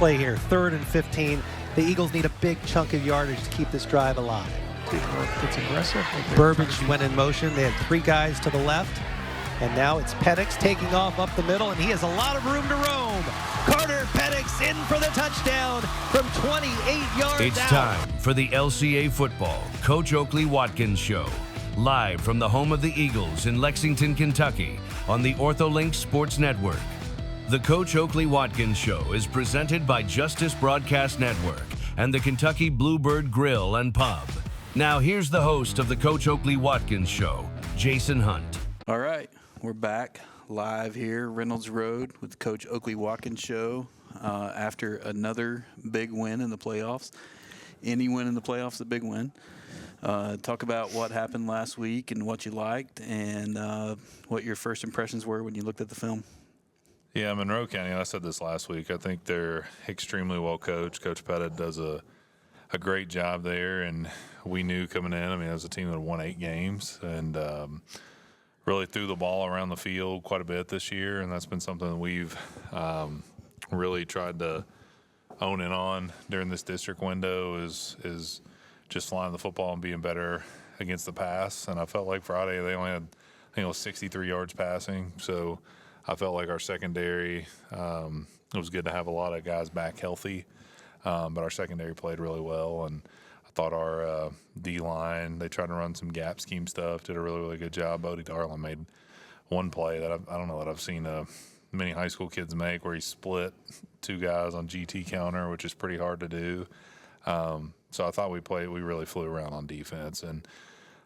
play here, 3rd and 15. The Eagles need a big chunk of yardage to keep this drive alive. It's aggressive. Burbage went in motion. They had 3 guys to the left. And now it's Penix taking off up the middle, and he has a lot of room to roam. Carter Penix in for the touchdown from 28 yards It's out. time for the LCA Football Coach Oakley Watkins Show. Live from the home of the Eagles in Lexington, Kentucky on the OrthoLinks Sports Network. The Coach Oakley Watkins Show is presented by Justice Broadcast Network and the Kentucky Bluebird Grill and Pub. Now here's the host of the Coach Oakley Watkins Show, Jason Hunt. All right, we're back live here, Reynolds Road, with the Coach Oakley Watkins Show after another big win in the playoffs. Any win in the playoffs is a big win. Talk about what happened last week and what you liked and what your first impressions were when you looked at the film. Yeah, Monroe County, I said this last week, I think they're extremely well coached. Coach Bennett does a great job there, and we knew coming in, I mean, it was a team that won 8 games and really threw the ball around the field quite a bit this year, and that's been something that we've really tried to own in on during this district window is just flying the football and being better against the pass. And I felt like Friday they only had, I think it was 63 yards passing, so I felt like our secondary, it was good to have a lot of guys back healthy, but our secondary played really well, and I thought our D-line, they tried to run some gap scheme stuff, did a really, really good job. Bodie Darland made one play that I don't know that I've seen many high school kids make, where he split 2 guys on GT counter, which is pretty hard to do. So I thought we really flew around on defense, and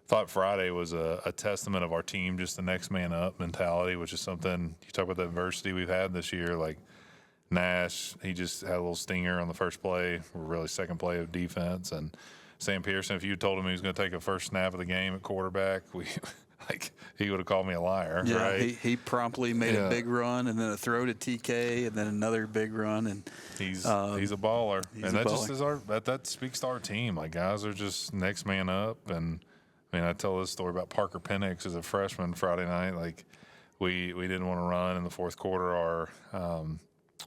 thought Friday was a testament of our team, just the next man up mentality, which is something, you talk about the adversity we've had this year, like Nash, he just had a little stinger on the first play, really second play of defense. And Sam Pearson, if you told him he was going to take a first snap of the game at quarterback, he would have called me a liar, yeah, right? He promptly made a big run and then a throw to TK and then another big run. And he's a baller. That speaks to our team. Like, guys are just next man up. And I mean, I tell this story about Parker Penix as a freshman Friday night. Like, we didn't want to run in the fourth quarter our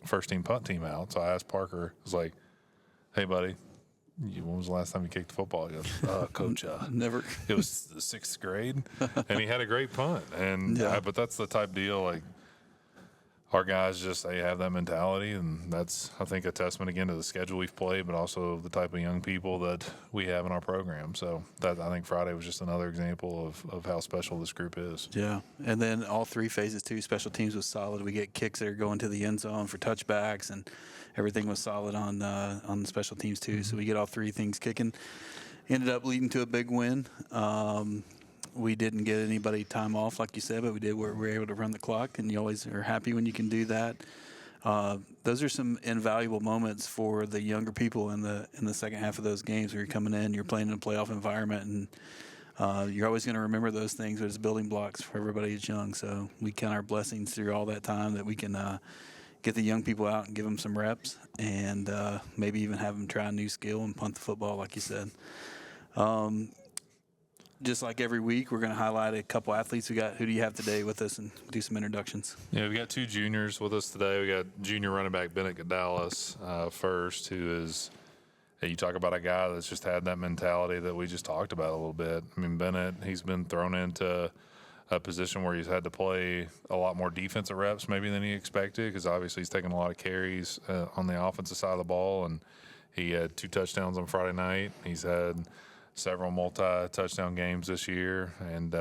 first team punt team out. So I asked Parker, I was like, hey, buddy, when was the last time you kicked the football? He goes, Coach, never. It was the 6th grade, and he had a great punt. And but that's the type deal, like, our guys they have that mentality, and that's, I think, a testament again to the schedule we've played, but also the type of young people that we have in our program. So that, I think Friday was just another example of how special this group is. Yeah, and then all 3 phases too. Special teams was solid. We get kicks that are going to the end zone for touchbacks, and everything was solid on the special teams too. So we get all 3 things kicking. Ended up leading to a big win. We didn't get anybody time off, like you said, but we were able to run the clock, and you always are happy when you can do that. Those are some invaluable moments for the younger people in the second half of those games where you're coming in, you're playing in a playoff environment, and you're always going to remember those things, but it's building blocks for everybody who's young. So we count our blessings through all that time that we can get the young people out and give them some reps, and maybe even have them try a new skill and punt the football, like you said. Just like every week, we're going to highlight a couple athletes. Who do you have today with us, and do some introductions? Yeah, we got 2 juniors with us today. We got junior running back Bennett Gudalis first, who is, you talk about a guy that's just had that mentality that we just talked about a little bit. I mean, Bennett, he's been thrown into a position where he's had to play a lot more defensive reps maybe than he expected, because obviously he's taken a lot of carries on the offensive side of the ball, and he had 2 touchdowns on Friday night. He's had several multi-touchdown games this year, and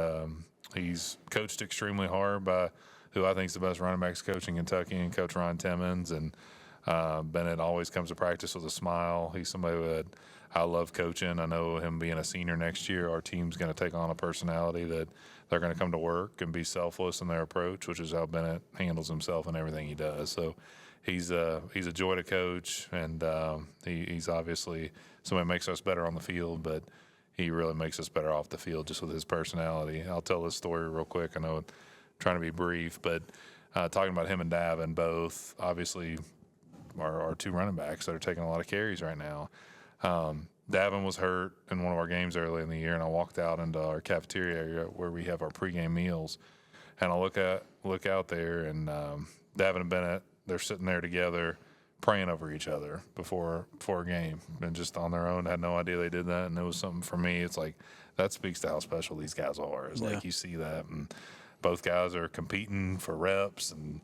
he's coached extremely hard by who I think is the best running backs coach in Kentucky, and Coach Ryan Timmons. And Bennett always comes to practice with a smile. He's somebody that I love coaching. I know him being a senior next year, our team's going to take on a personality that they're going to come to work and be selfless in their approach, which is how Bennett handles himself in everything he does. So he's a joy to coach, and he's obviously somebody that makes us better on the field, but he really makes us better off the field just with his personality. I'll tell this story real quick. I know I'm trying to be brief, but talking about him and Davin, both obviously our 2 running backs that are taking a lot of carries right now. Davin was hurt in one of our games early in the year, and I walked out into our cafeteria area where we have our pregame meals, and I look out there, and Davin and Bennett, they're sitting there together praying over each other before a game, and just on their own. Had no idea they did that, and it was something for me. It's like that speaks to how special these guys are. It's like you see that, and both guys are competing for reps and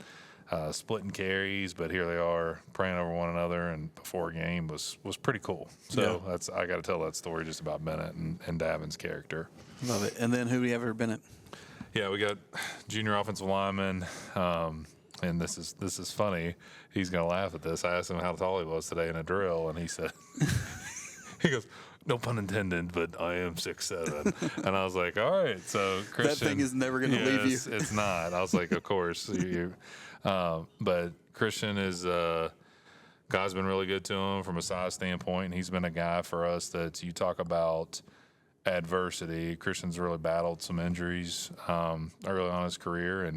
splitting carries, but here they are praying over one another, and before a game was pretty cool. So I got to tell that story just about Bennett and Davin's character. Love it. And then who do you have for Bennett? Yeah, we got junior offensive lineman, and this is funny. He's gonna laugh at this. I asked him how tall he was today in a drill, and he said, he goes, "No pun intended, but I am 6'7". And I was like, all right, so Christian. That thing is never going to leave you. It's not. I was like, of course. But Christian is God's been really good to him from a size standpoint, and he's been a guy for us that you talk about adversity. Christian's really battled some injuries early on in his career,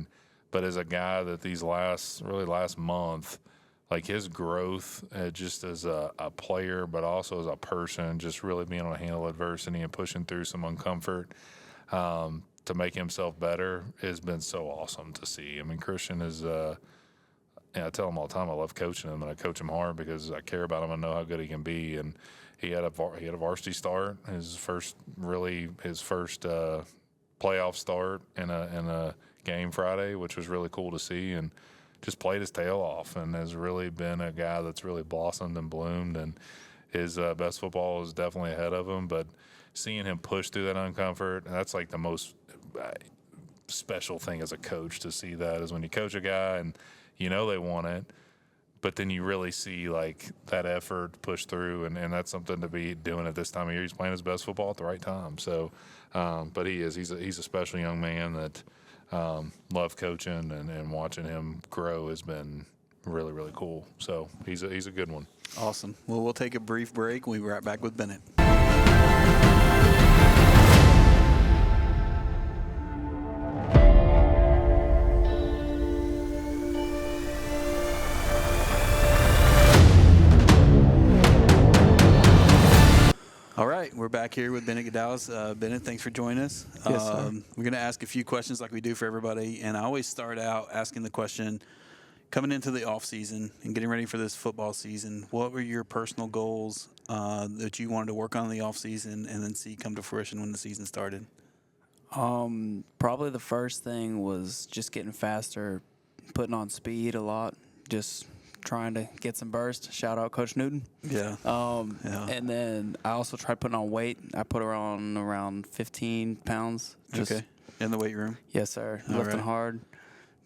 but as a guy that these last month, like his growth just as a player, but also as a person, just really being able to handle adversity and pushing through some uncomfort to make himself better has been so awesome to see. I mean, Christian is, I tell him all the time I love coaching him, and I coach him hard because I care about him and know how good he can be. And he had a varsity start, his first playoff start in a game Friday, which was really cool to see, and just played his tail off, and has really been a guy that's really blossomed and bloomed, and his best football is definitely ahead of him. But seeing him push through that uncomfort, that's like the most special thing as a coach to see. That is when you coach a guy and you know they want it, but then you really see like that effort push through, and that's something to be doing at this time of year. He's playing his best football at the right time. So, but he's a special young man that love coaching, and watching him grow has been really, really cool. So he's a good one. Awesome. Well, we'll take a brief break. We'll be right back with Bennett. All right, we're back here with Bennett Gudalis. Bennett, thanks for joining us. Yes, sir. We're going to ask a few questions like we do for everybody, and I always start out asking the question, coming into the off season and getting ready for this football season, what were your personal goals that you wanted to work on in the off season and then see come to fruition when the season started? Probably the first thing was just getting faster, putting on speed a lot, just trying to get some burst. Shout out Coach Newton. Yeah. And then I also tried putting on weight. I put on around 15 pounds. Okay. In the weight room? Yes, sir. All Lifting right. hard,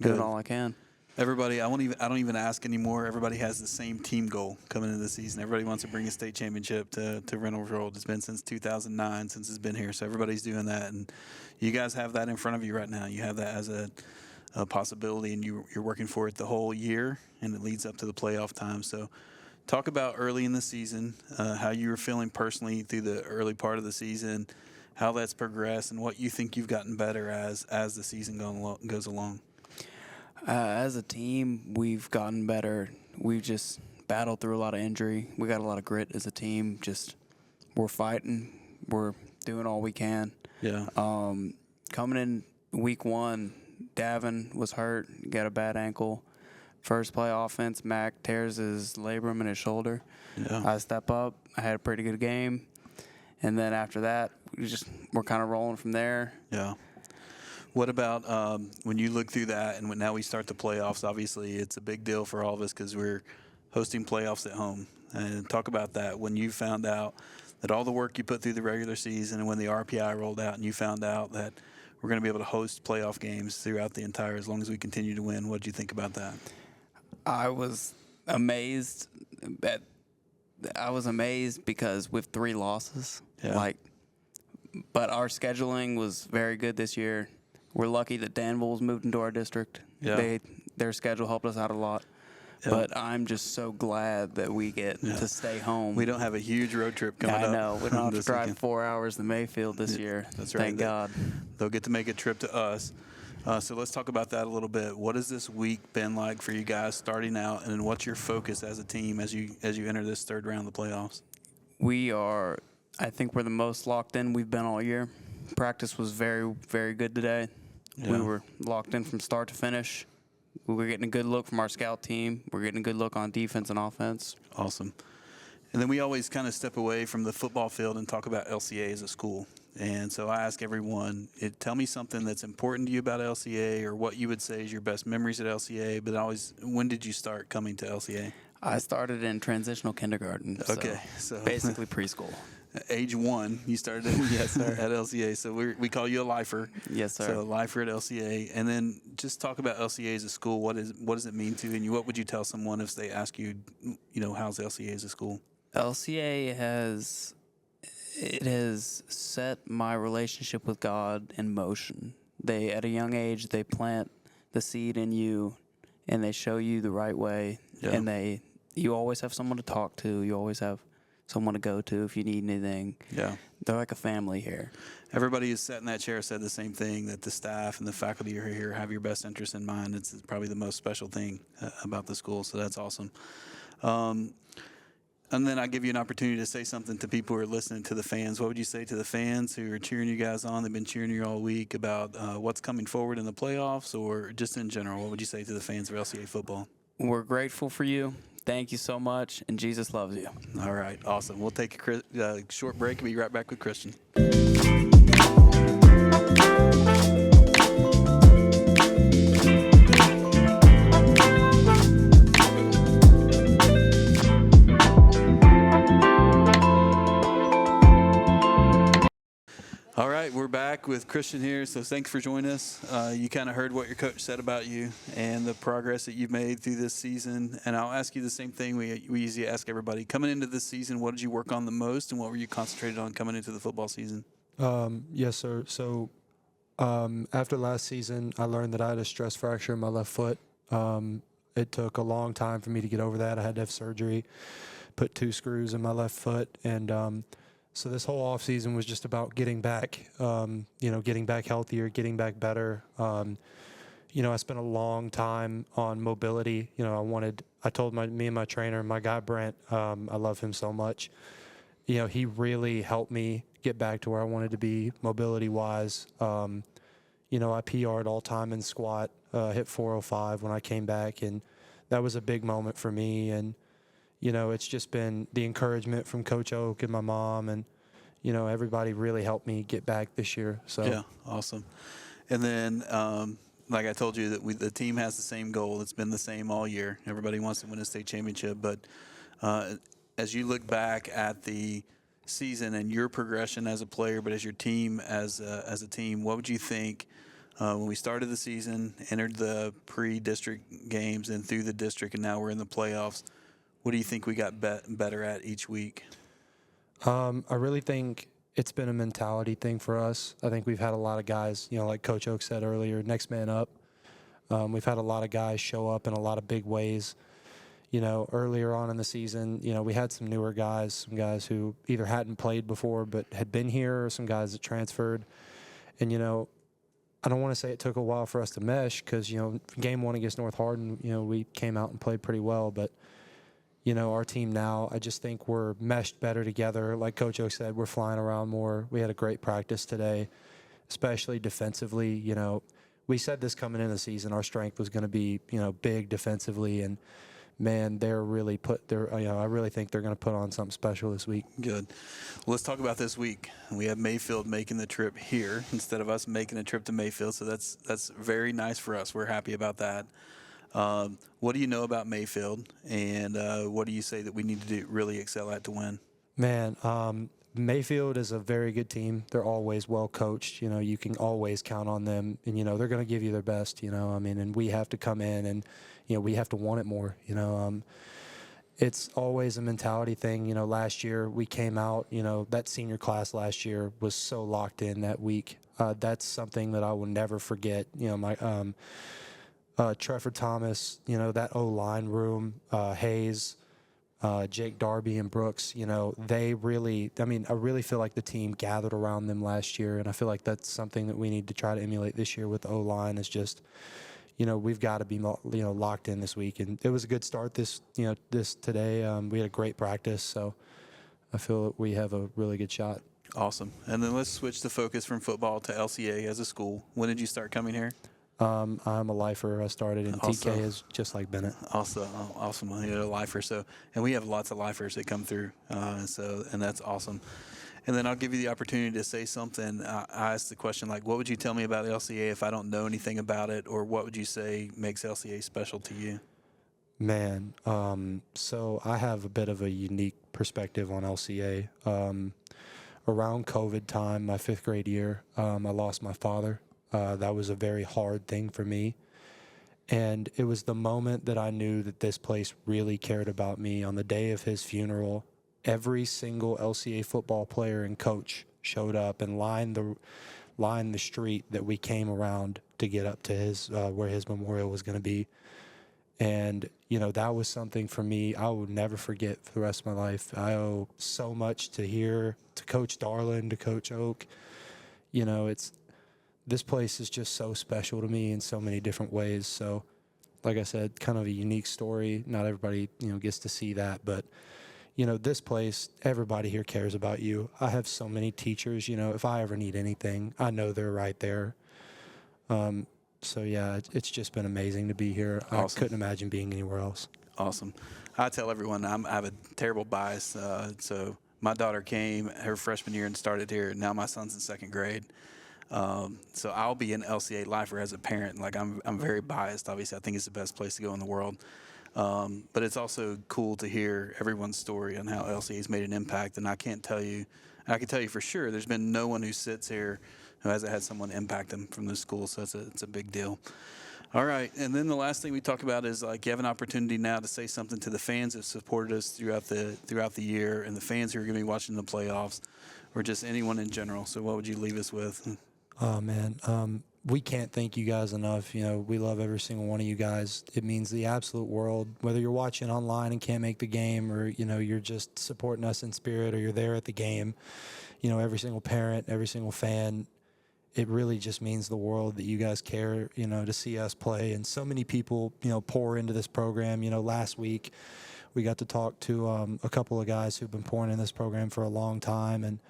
Good. doing all I can. Everybody, I don't even ask anymore. Everybody has the same team goal coming into the season. Everybody wants to bring a state championship to Reynolds Road. It's been since 2009 since it's been here, so everybody's doing that. And you guys have that in front of you right now. You have that as a possibility, and you're working for it the whole year, and it leads up to the playoff time. So talk about early in the season, how you were feeling personally through the early part of the season, how that's progressed, and what you think you've gotten better as the season goes along. As a team, we've gotten better. We've just battled through a lot of injury. We got a lot of grit as a team. Just we're fighting. We're doing all we can. Yeah. Coming in week one, Davin was hurt, got a bad ankle. First play offense, Mac tears his labrum in his shoulder. Yeah. I step up. I had a pretty good game. And then after that, we're kind of rolling from there. Yeah. What about when you look through that, and now we start the playoffs? Obviously, it's a big deal for all of us because we're hosting playoffs at home. And talk about that when you found out that all the work you put through the regular season, and when the RPI rolled out, and you found out that we're going to be able to host playoff games throughout the entire, as long as we continue to win. What did you think about that? I was amazed because with 3 losses, but our scheduling was very good this year. We're lucky that Danville's moved into our district. Yeah. Their schedule helped us out a lot. Yeah. But I'm just so glad that we get to stay home. We don't have a huge road trip coming up. I know. We don't have to drive 4 hours to Mayfield this year. That's right. Thank God. They'll get to make a trip to us. So let's talk about that a little bit. What has this week been like for you guys starting out, and what's your focus as a team as you enter this third round of the playoffs? I think we're the most locked in we've been all year. Practice was very, very good today. Yeah. We were locked in from start to finish. We're getting a good look from our scout team. We're getting a good look on defense and offense. Awesome. And then we always kind of step away from the football field and talk about LCA as a school. And so I ask everyone, tell me something that's important to you about LCA, or what you would say is your best memories at LCA. But always, when did you start coming to LCA? I started in transitional kindergarten. Okay, so basically preschool. Age 1, you started at, Yes, sir. at LCA. So we call you a lifer. Yes, sir. So a lifer at LCA. And then just talk about LCA as a school. What does it mean to you? And what would you tell someone if they ask you, how's LCA as a school? LCA has set my relationship with God in motion. At a young age, they plant the seed in you, and they show you the right way. Yeah. And you always have someone to talk to. You always have someone to go to if you need anything. Yeah. They're like a family here. Everybody who's sat in that chair said the same thing, that the staff and the faculty who are here have your best interest in mind. It's probably the most special thing about the school, so that's awesome. And then I give you an opportunity to say something to people who are listening, to the fans. What would you say to the fans who are cheering you guys on? They've been cheering you all week about what's coming forward in the playoffs, or just in general. What would you say to the fans of LCA football? We're grateful for you. Thank you so much, and Jesus loves you. All right, awesome. We'll take a short break and be right back with Christian. All right, we're back with Christian here, so thanks for joining us. You kind of heard what your coach said about you and the progress that you've made through this season, and I'll ask you the same thing we usually ask everybody. Coming into this season, what did you work on the most, and what were you concentrated on coming into the football season? Yes, sir. So after last season, I learned that I had a stress fracture in my left foot. It took a long time for me to get over that. I had to have surgery, put 2 screws in my left foot, and so this whole off season was just about getting back, getting back healthier, getting back better. I spent a long time on mobility. I told me and my trainer, my guy Brent, I love him so much. He really helped me get back to where I wanted to be mobility wise. I PR'd all time in squat, hit 405 when I came back, and that was a big moment for me. And it's just been the encouragement from Coach Oak and my mom, and, everybody really helped me get back this year. So yeah, awesome. And then, like I told you, that the team has the same goal. It's been the same all year. Everybody wants to win a state championship. But as you look back at the season and your progression as a player, but as your team, as a team, what would you think when we started the season, entered the pre-district games, and through the district, and now we're in the playoffs? What do you think we got better at each week? I really think it's been a mentality thing for us. I think we've had a lot of guys, like Coach Oak said earlier, next man up. We've had a lot of guys show up in a lot of big ways. Earlier on in the season, we had some newer guys, some guys who either hadn't played before but had been here, or some guys that transferred. And, I don't want to say it took a while for us to mesh because, game 1 against North Hardin, we came out and played pretty well. But our team now, I just think we're meshed better together. Like Coach Oak said, we're flying around more. We had a great practice today, especially defensively. We said this coming into the season, our strength was going to be, big defensively. And, man, they're really I really think they're going to put on something special this week. Good. Well, let's talk about this week. We have Mayfield making the trip here instead of us making a trip to Mayfield, so that's very nice for us. We're happy about that. What do you know about Mayfield, and what do you say that we need to do really excel at to win? Man, Mayfield is a very good team. They're always well coached. You can always count on them, and they're going to give you their best. And we have to come in and we have to want it more. It's always a mentality thing. Last year we came out. That senior class last year was so locked in that week. That's something that I will never forget. Trevor Thomas, that O-line room, Hayes, Jake Darby and Brooks, they really, I really feel like the team gathered around them last year, and I feel like that's something that we need to try to emulate this year with the O-line is just, we've got to be, locked in this week. And it was a good start this today. We had a great practice, so I feel that we have a really good shot. Awesome. And then let's switch the focus from football to LCA as a school. When did you start coming here? I'm a lifer. I started in Also- TK is just like Bennett. Also, awesome. You're a lifer. So, and we have lots of lifers that come through. And that's awesome. And then I'll give you the opportunity to say something. I asked the question, like, what would you tell me about LCA if I don't know anything about it? Or what would you say makes LCA special to you? Man, so I have a bit of a unique perspective on LCA. Around COVID time, my 5th grade year, I lost my father. That was a very hard thing for me. And it was the moment that I knew that this place really cared about me. On the day of his funeral, every single LCA football player and coach showed up and lined the street that we came around to get up to his where his memorial was going to be. And, that was something for me I will never forget for the rest of my life. I owe so much to Coach Darlin, to Coach Oak. This place is just so special to me in so many different ways. So, like I said, kind of a unique story. Not everybody, gets to see that. But, this place, everybody here cares about you. I have so many teachers, if I ever need anything, I know they're right there. So, yeah, it's just been amazing to be here. Awesome. I couldn't imagine being anywhere else. Awesome. I tell everyone I have a terrible bias. So my daughter came her freshman year and started here. Now my son's in 2nd grade. So I'll be an LCA lifer as a parent. Like I'm very biased. Obviously, I think it's the best place to go in the world. But it's also cool to hear everyone's story on how LCA's made an impact. And I can tell you for sure, there's been no one who sits here who hasn't had someone impact them from the school. So it's a big deal. All right. And then the last thing we talk about is like you have an opportunity now to say something to the fans that supported us throughout the year and the fans who are going to be watching the playoffs or just anyone in general. So what would you leave us with? Oh, man. We can't thank you guys enough. We love every single one of you guys. It means the absolute world, whether you're watching online and can't make the game or, you're just supporting us in spirit or you're there at the game. Every single parent, every single fan, it really just means the world that you guys care, to see us play. And so many people, pour into this program. Last week we got to talk to a couple of guys who've been pouring in this program for a long time. And,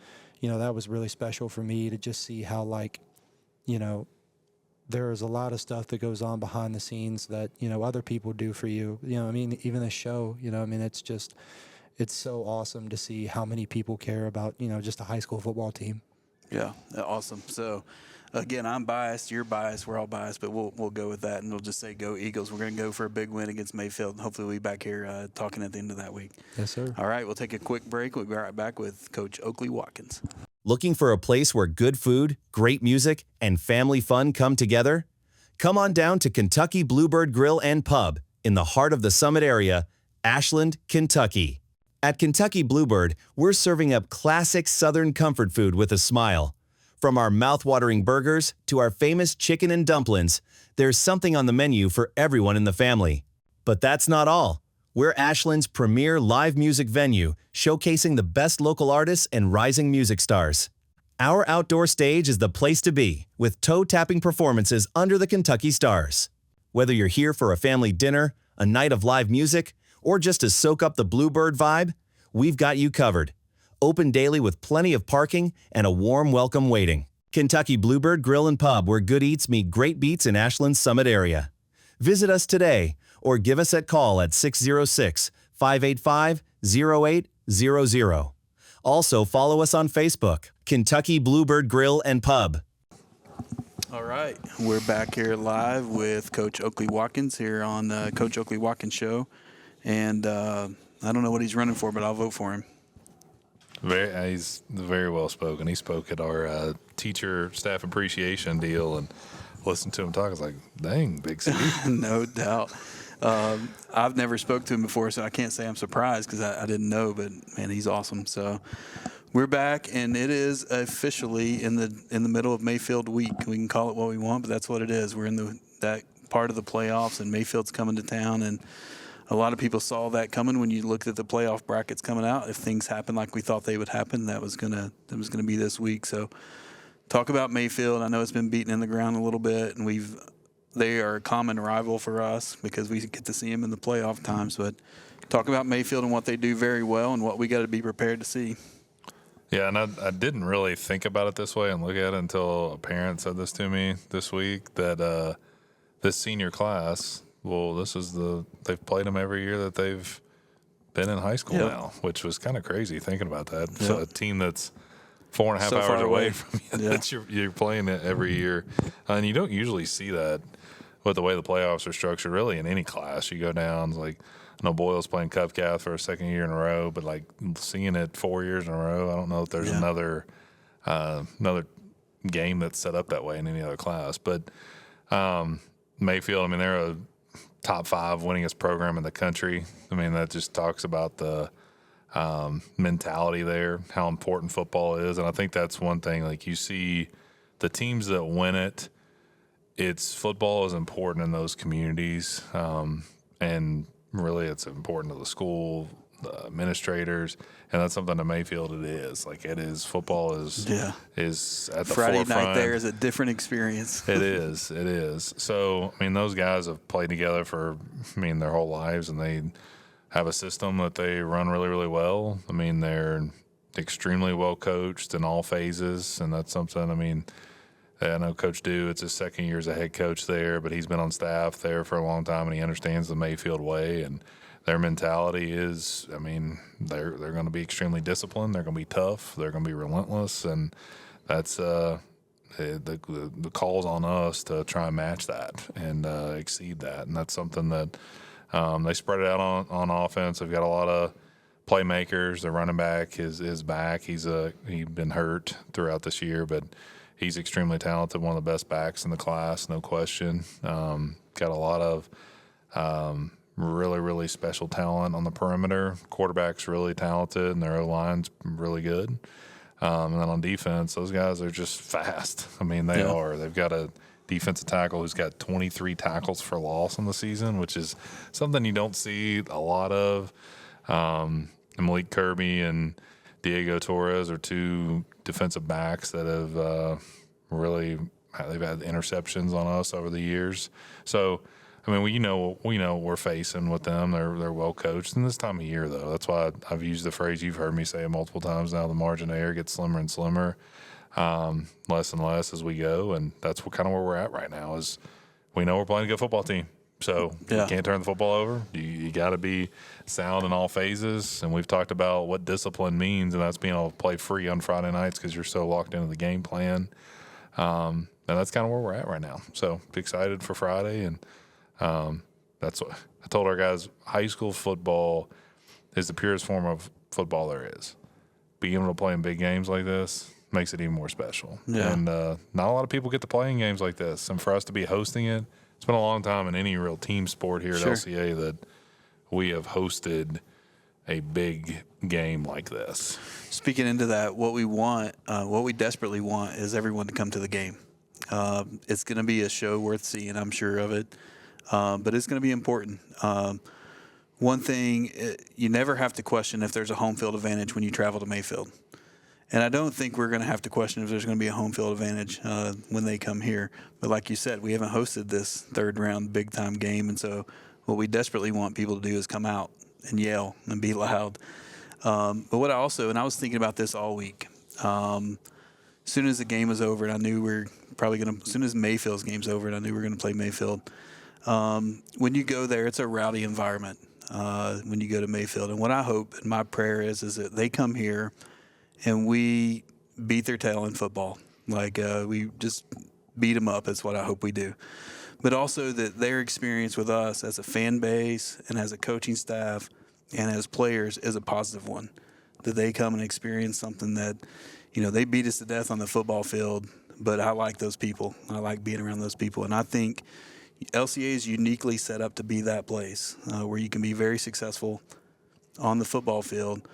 that was really special for me to just see how, there is a lot of stuff that goes on behind the scenes that, other people do for you. Even this show, it's so awesome to see how many people care about, just a high school football team. Yeah, awesome. So, again, I'm biased. You're biased. We're all biased, but we'll go with that, and we'll just say go Eagles. We're going to go for a big win against Mayfield, and hopefully we'll be back here talking at the end of that week. Yes, sir. All right, we'll take a quick break. We'll be right back with Coach Oakley Watkins. Looking for a place where good food, great music, and family fun come together? Come on down to Kentucky Bluebird Grill and Pub in the heart of the Summit area, Ashland, Kentucky. At Kentucky Bluebird, we're serving up classic Southern comfort food with a smile. From our mouth-watering burgers to our famous chicken and dumplings, there's something on the menu for everyone in the family. But that's not all. We're Ashland's premier live music venue, showcasing the best local artists and rising music stars. Our outdoor stage is the place to be, with toe-tapping performances under the Kentucky stars. Whether you're here for a family dinner, a night of live music, or just to soak up the Bluebird vibe, we've got you covered. Open daily with plenty of parking and a warm welcome waiting. Kentucky Bluebird Grill and Pub, where good eats meet great beats in Ashland's Summit area. Visit us today or give us a call at 606-585-0800. Also, follow us on Facebook, Kentucky Bluebird Grill and Pub. All right, we're back here live with Coach Oakley Watkins here on Coach Oakley Watkins Show. And I don't know what he's running for, but I'll vote for him. He's very well spoken. He spoke at our teacher staff appreciation deal and listened to him talk. I was like, dang, Big City. No doubt. I've never spoke to him before, so I can't say I'm surprised because I didn't know, but man, he's awesome. So we're back, and it is officially in the middle of Mayfield week. We can call it what we want, but that's what it is. We're in that part of the playoffs, and Mayfield's coming to town, and a lot of people saw that coming when you looked at the playoff brackets coming out. If things happen like we thought they would happen, that was gonna be this week. So talk about Mayfield. I know it's been beaten in the ground a little bit, and they are a common rival for us because we get to see them in the playoff times. But talk about Mayfield and what they do very well and what we got to be prepared to see. Yeah, and I didn't really think about it this way and look at it until a parent said this to me this week, that this senior class, well, they've played them every year that they've been in high school now, which was kind of crazy thinking about that. So a team that's 4.5 hours away from you, that you're playing it every year. And you don't usually see that with the way the playoffs are structured, really, in any class. You go down, like, I know Boyle's playing Cupcalf for a second year in a row, but, like, seeing it 4 years in a row, I don't know if there's another game that's set up that way in any other class. But Mayfield, I mean, they're a top 5 winningest program in the country. I mean, that just talks about the mentality there, how important football is. And I think that's one thing. Like, you see the teams that win it, football is important in those communities. And really it's important to the school, the administrators, and that's something to Mayfield it is. Like, it is, football is at the Friday forefront. night there is a different experience. It is. So, I mean, those guys have played together for, their whole lives, and they have a system that they run really, really well. I mean, they're extremely well coached in all phases, and that's something, I know Coach Dew, it's his second year as a head coach there, but he's been on staff there for a long time, and he understands the Mayfield way, and their mentality is, they're going to be extremely disciplined. They're going to be tough. They're going to be relentless, and that's the call's on us to try and match that and exceed that. And that's something that they spread it out on offense. They've got a lot of playmakers. Their running back is back. He's been hurt throughout this year, but he's extremely talented, one of the best backs in the class, no question. Got a lot of really, really special talent on the perimeter. Quarterback's really talented, and their O-line's really good. And then on defense, those guys are just fast. They are. They've got a defensive tackle who's got 23 tackles for loss in the season, which is something you don't see a lot of. Malik Kirby and Diego Torres are 2 defensive backs that have they've had interceptions on us over the years. So, we know what we're facing with them. They're well coached. And this time of year, though, that's why I've used the phrase, you've heard me say it multiple times now, the margin of error gets slimmer and slimmer, less and less as we go. And that's kind of where we're at right now is we know we're playing a good football team. So you can't turn the football over. You got to be sound in all phases. And we've talked about what discipline means, and that's being able to play free on Friday nights because you're so locked into the game plan. And that's kind of where we're at right now. So excited for Friday, and that's what I told our guys. High school football is the purest form of football there is. Being able to play in big games like this makes it even more special. Yeah. And not a lot of people get to play in games like this. And for us to be hosting it, it's been a long time in any real team sport here at LCA that we have hosted a big game like this. Speaking into that, what we desperately want is everyone to come to the game. It's going to be a show worth seeing, I'm sure of it, but it's going to be important. One thing, you never have to question if there's a home field advantage when you travel to Mayfield. And I don't think we're going to have to question if there's going to be a home field advantage when they come here. But like you said, we haven't hosted this third-round big-time game, and so what we desperately want people to do is come out and yell and be loud. But what I also, and I was thinking about this all week, as soon as the game was over, and I knew we were probably going to, as soon as Mayfield's game's over, and I knew we were going to play Mayfield, when you go there, it's a rowdy environment when you go to Mayfield. And what I hope, and my prayer is that they come here and we beat their tail in football. Like, we just beat them up. That's what I hope we do. But also that their experience with us as a fan base and as a coaching staff and as players is a positive one. That they come and experience something that, they beat us to death on the football field, but I like those people. I like being around those people. And I think LCA is uniquely set up to be that place where you can be very successful on the football field,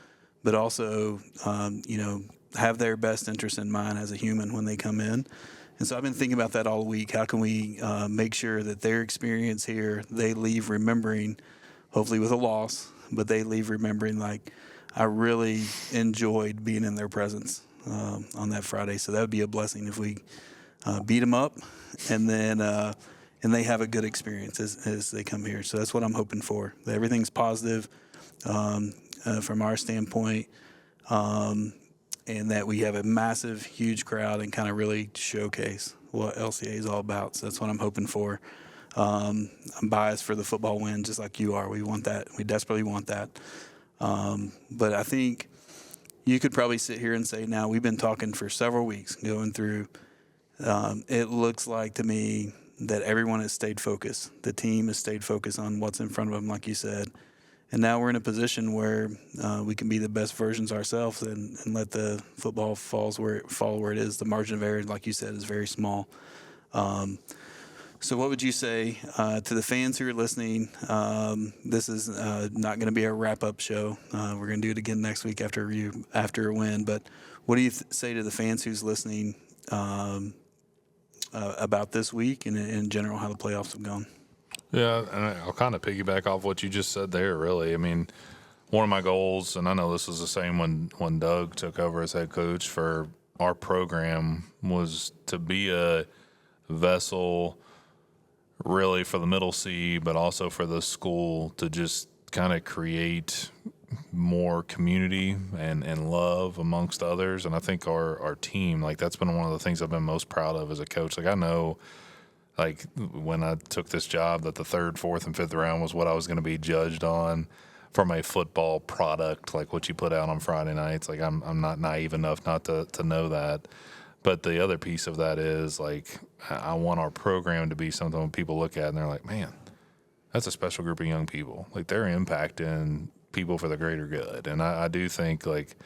but also, have their best interest in mind as a human when they come in. And so I've been thinking about that all week. How can we make sure that their experience here, they leave remembering, hopefully with a loss, but they leave remembering, like, I really enjoyed being in their presence on that Friday. So that would be a blessing if we beat them up and then and they have a good experience as they come here. So that's what I'm hoping for. That everything's positive from our standpoint, and that we have a massive, huge crowd and kind of really showcase what LCA is all about. So that's what I'm hoping for. I'm biased for the football win, just like you are. We want that. We desperately want that. But I think you could probably sit here and say, now we've been talking for several weeks, going through. It looks like to me that everyone has stayed focused. The team has stayed focused on what's in front of them, like you said. And now we're in a position where we can be the best versions ourselves and let the football fall where it is. The margin of error, like you said, is very small. So what would you say to the fans who are listening? This is not going to be a wrap-up show. We're going to do it again next week after a win. But what do you say to the fans who's listening about this week and in general how the playoffs have gone? Yeah, and I'll kind of piggyback off what you just said there, really. I mean, one of my goals, and I know this was the same when Doug took over as head coach for our program, was to be a vessel really for the middle C, but also for the school to just kind of create more community and love amongst others. And I think our team, like, that's been one of the things I've been most proud of as a coach. Like, I know, like, when I took this job, that the third, fourth, and fifth round was what I was going to be judged on from a football product, like what you put out on Friday nights. Like, I'm not naive enough not to know that. But the other piece of that is, like, I want our program to be something when people look at and they're like, man, that's a special group of young people. Like, they're impacting people for the greater good. And I do think, like,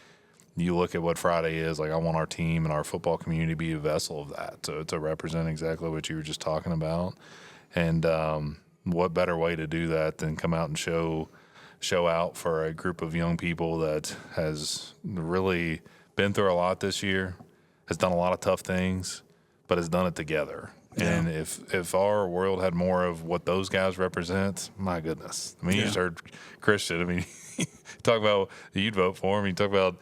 you look at what Friday is, like, I want our team and our football community to be a vessel of that, to represent exactly what you were just talking about. And what better way to do that than come out and show out for a group of young people that has really been through a lot this year, has done a lot of tough things, but has done it together. Yeah. And if our world had more of what those guys represent, my goodness. I mean, you just heard Christian. I mean, talk about you'd vote for him. You talk about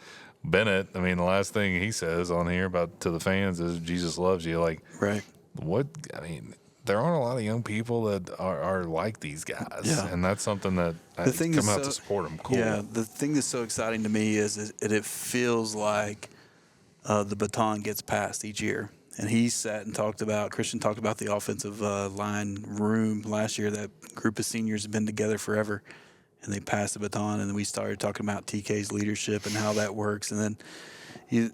Bennett. I mean, the last thing he says on here about to the fans is Jesus loves you. Like, right. What, I mean, there aren't a lot of young people that are like these guys. Yeah. And that's something that the thing come out to support them. Cool. Yeah. The thing that's so exciting to me is it feels like the baton gets passed each year. And he sat and Christian talked about the offensive line room last year. That group of seniors have been together forever, and they passed the baton. And then we started talking about TK's leadership and how that works. And then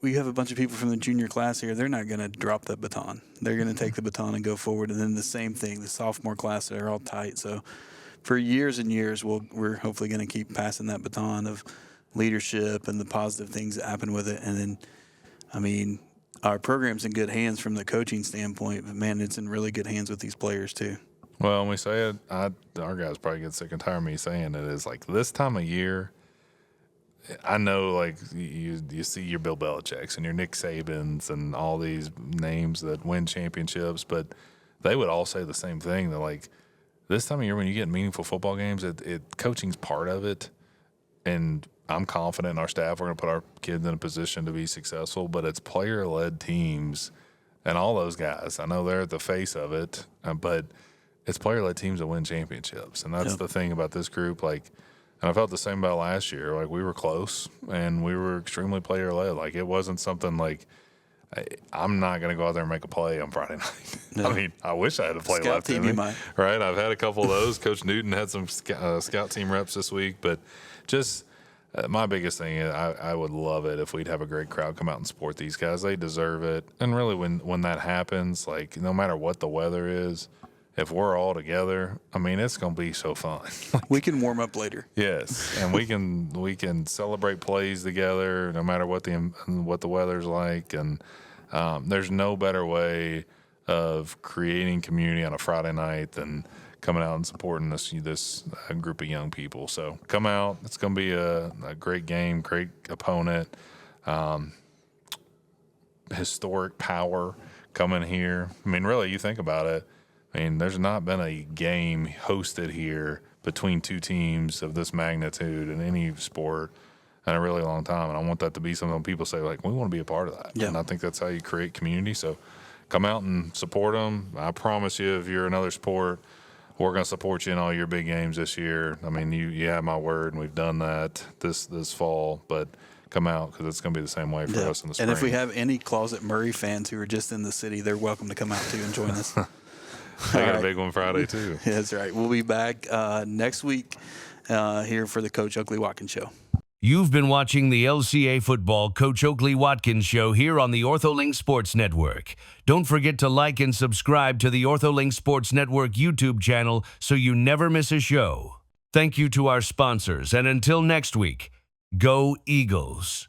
we have a bunch of people from the junior class here. They're not going to drop that baton. They're going to take the baton and go forward. And then the same thing, the sophomore class, they're all tight. So for years and years, we're hopefully going to keep passing that baton of leadership and the positive things that happen with it. And then, I mean, our program's in good hands from the coaching standpoint, but, man, it's in really good hands with these players too. Well, when we say it, our guys probably get sick and tired of me saying it, is like this time of year, I know, like, you see your Bill Belichick's and your Nick Sabans and all these names that win championships, but they would all say the same thing. That, like, this time of year when you get meaningful football games, coaching's part of it, and I'm confident in our staff. We're going to put our kids in a position to be successful, but it's player-led teams and all those guys. I know they're at the face of it, but it's player-led teams that win championships. And that's the thing about this group. Like, and I felt the same about last year. Like, we were close and we were extremely player-led. Like, it wasn't something like, I'm not going to go out there and make a play on Friday night. No. I mean, I wish I had a play scout left team, in me. you might. Right? I've had a couple of those. Coach Newton had some scout team reps this week, but just – my biggest thing is I would love it if we'd have a great crowd come out and support these guys. They deserve it. And really, when that happens, like, no matter what the weather is, if we're all together, I mean, it's going to be so fun. We can warm up later. Yes, and we can celebrate plays together, no matter what the weather's like. And there's no better way of creating community on a Friday night than coming out and supporting this group of young people. So come out. It's going to be a great game, great opponent, historic power coming here. I mean, really, you think about it. I mean, there's not been a game hosted here between two teams of this magnitude in any sport in a really long time. And I want that to be something people say, like, we want to be a part of that. Yeah. And I think that's how you create community. So come out and support them. I promise you, if you're another sport, we're going to support you in all your big games this year. I mean, you have my word, and we've done that this fall. But come out, because it's going to be the same way for us in the spring. And if we have any Closet Murray fans who are just in the city, they're welcome to come out too and join us. They All got right. a big one Friday too. That's right. We'll be back next week here for the Coach Oakley Watkins Show. You've been watching the LCA Football Coach Oakley Watkins Show here on the OrthoLinks Sports Network. Don't forget to like and subscribe to the OrthoLinks Sports Network YouTube channel so you never miss a show. Thank you to our sponsors, and until next week, go Eagles.